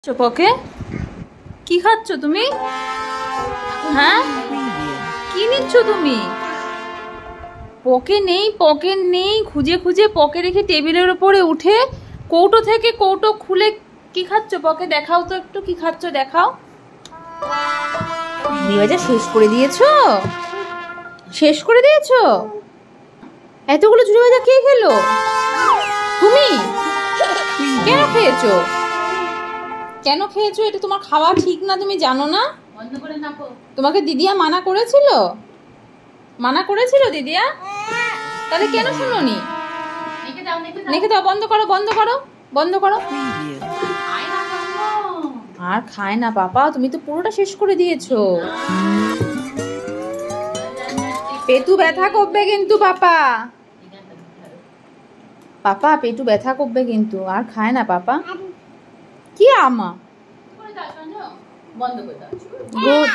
পকে কি খাচ্ছ তুমি? হ্যাঁ, কি নিচ্ছ তুমি? পকেট নেই, খুঁজে খুঁজে পকে রেখে টেবিলের উপরে উঠে কৌটো থেকে কৌটো খুলে কি খাচ্ছ? পকে দেখাও তো একটু, কি খাচ্ছ দেখাও। নিবাজা শেষ করে দিয়েছো? শেষ করে দিয়েছো? এতগুলো ঝুড়ি ভাজা কে খেলো? তুমি কেন খেয়েছো? কেন খেয়েছো? এটা তোমার খাওয়া ঠিক না, তুমি জানো না? বন্ধ করে নাও। তোমাকে দিদিয়া মানা করেছিল? মানা করেছিল দিদিয়া? তাহলে কেন শুনোনি? নেখে দাও, বন্ধ করো, বন্ধ করো, বন্ধ করো। আর খায় না পাপা, তুমি তো পুরোটা শেষ করে দিয়েছো। পেটু ব্যথা করবে কিন্তু পাপা, পাপা পেটু ব্যথা করবে কিন্তু। আর খায় না পাপা। কি আমা? বন্ধ করে দাও। গুড।